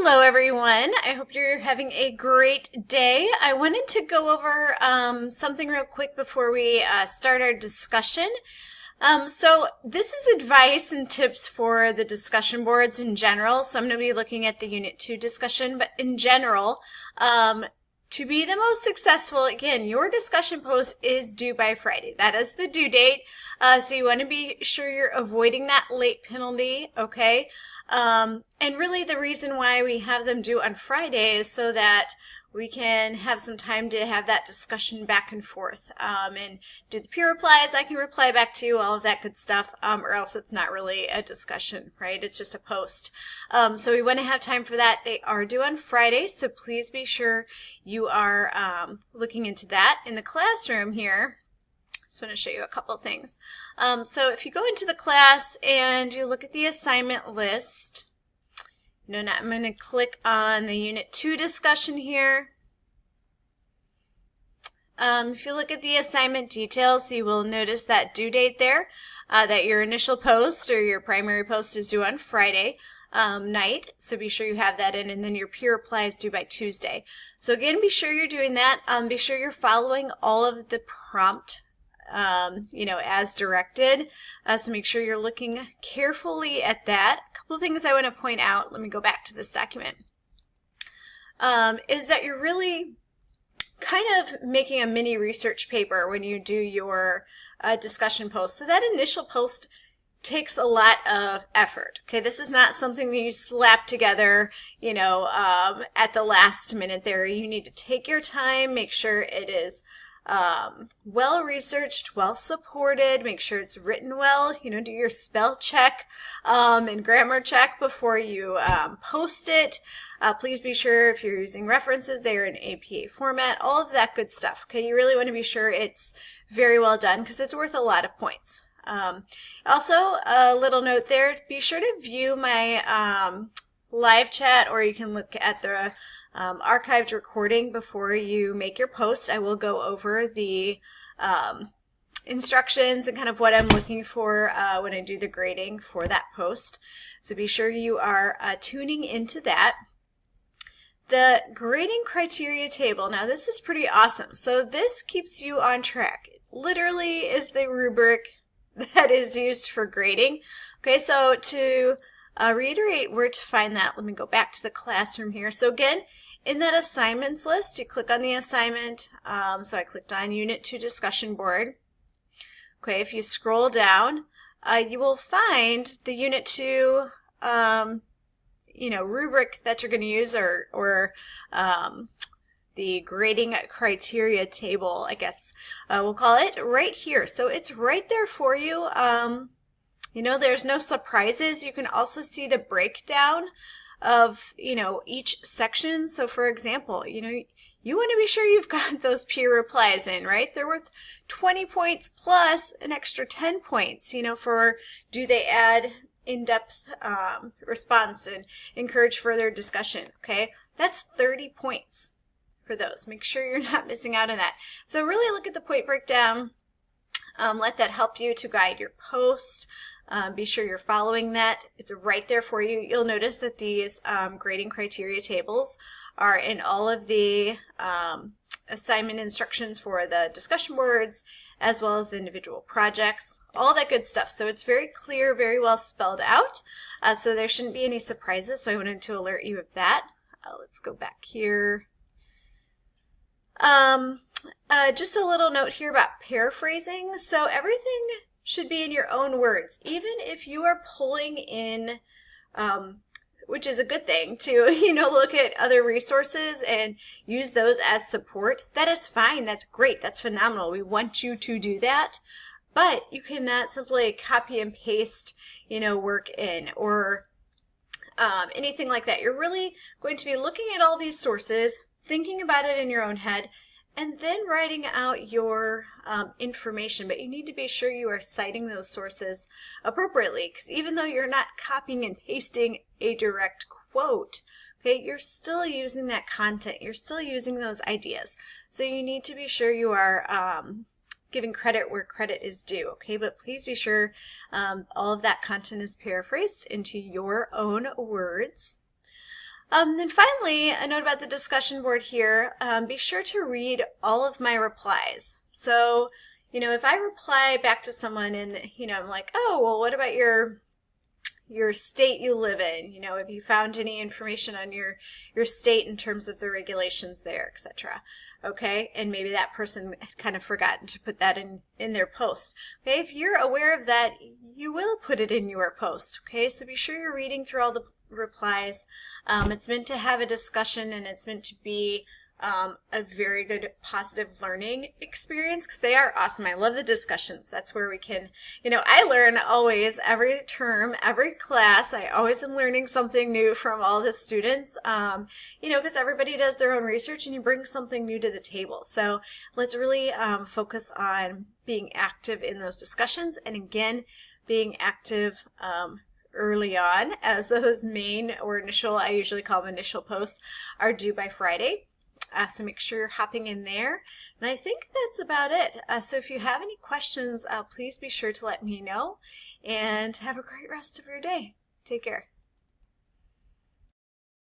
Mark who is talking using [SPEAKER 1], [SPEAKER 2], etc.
[SPEAKER 1] Hello everyone, I hope you're having a great day. I wanted to go over something real quick before we start our discussion. So this is advice and tips for the discussion boards in general. So I'm going to be looking at the Unit 2 discussion, but in general, to be the most successful, again, your discussion post is due by Friday. That is the due date. So you want to be sure you're avoiding that late penalty, okay? And really the reason why we have them due on Friday is so that we can have some time to have that discussion back and forth and do the peer replies. I can reply back to you, all of that good stuff, or else it's not really a discussion, right? It's just a post. So we want to have time for that. They are due on Friday, so please be sure you are looking into that. In the classroom here, just want to show you a couple things. So if you go into the class and you look at the assignment list, now I'm going to click on the Unit 2 discussion here. If you look at the assignment details, you will notice that due date there, that your initial post or your primary post is due on Friday night, so be sure you have that in, and then your peer reply is due by Tuesday. So again, be sure you're doing that. Be sure you're following all of the prompt as directed. So make sure you're looking carefully at that. A couple of things I want to point out, let me go back to this document, is that you're really kind of making a mini research paper when you do your discussion post. So that initial post takes a lot of effort. Okay, this is not something that you slap together, at the last minute there. You need to take your time, make sure it is well researched, well supported, make sure it's written well, do your spell check and grammar check before you post it. Please be sure if you're using references, they are in APA format, all of that good stuff. Okay, you really want to be sure it's very well done because it's worth a lot of points. Also, a little note there, be sure to view my live chat, or you can look at the archived recording before you make your post. I will go over the instructions and kind of what I'm looking for when I do the grading for that post. So be sure you are tuning into that. The grading criteria table, now this is pretty awesome. So this keeps you on track. It literally is the rubric that is used for grading. Okay, so to reiterate where to find that, let me go back to the classroom here. So again, in that assignments list, you click on the assignment. So I clicked on Unit 2 discussion board. Okay, if you scroll down, you will find the Unit 2 rubric that you're going to use, or the grading criteria table, I guess we'll call it, right here. So it's right there for you. There's no surprises. You can also see the breakdown of each section. So for example, you want to be sure you've got those peer replies in, right? They're worth 20 points plus an extra 10 points, for do they add in-depth response and encourage further discussion. Okay, that's 30 points for those. Make sure you're not missing out on that. So really look at the point breakdown. Let that help you to guide your post. Be sure you're following that. It's right there for you. You'll notice that these grading criteria tables are in all of the assignment instructions for the discussion boards, as well as the individual projects, all that good stuff. So it's very clear, very well spelled out. So there shouldn't be any surprises. So I wanted to alert you of that. Let's go back here. Just a little note here about paraphrasing. So everything should be in your own words, even if you are pulling in, which is a good thing, to look at other resources and use those as support. That is fine. That's great. That's phenomenal. We want you to do that, but you cannot simply copy and paste, work in or anything like that. You're really going to be looking at all these sources, thinking about it in your own head, and then writing out your information. But you need to be sure you are citing those sources appropriately, because even though you're not copying and pasting a direct quote, okay, you're still using that content. You're still using those ideas. So you need to be sure you are giving credit where credit is due, okay? But please be sure all of that content is paraphrased into your own words. Then finally, a note about the discussion board here. Be sure to read all of my replies. So, if I reply back to someone and, I'm like, oh, well, what about your state you live in? Have you found any information on your state in terms of the regulations there, etc.? Okay, and maybe that person had kind of forgotten to put that in their post. Okay, if you're aware of that, you will put it in your post. Okay, so be sure you're reading through all the replies. It's meant to have a discussion, and it's meant to be a very good positive learning experience, because they are awesome. I love the discussions. That's where we can, I learn always, every term, every class. I always am learning something new from all the students, because everybody does their own research and you bring something new to the table. So let's really focus on being active in those discussions, and again, being active early on, as those main or initial, I usually call them initial posts, are due by Friday. So make sure you're hopping in there. And I think that's about it. So if you have any questions, please be sure to let me know. And have a great rest of your day. Take care.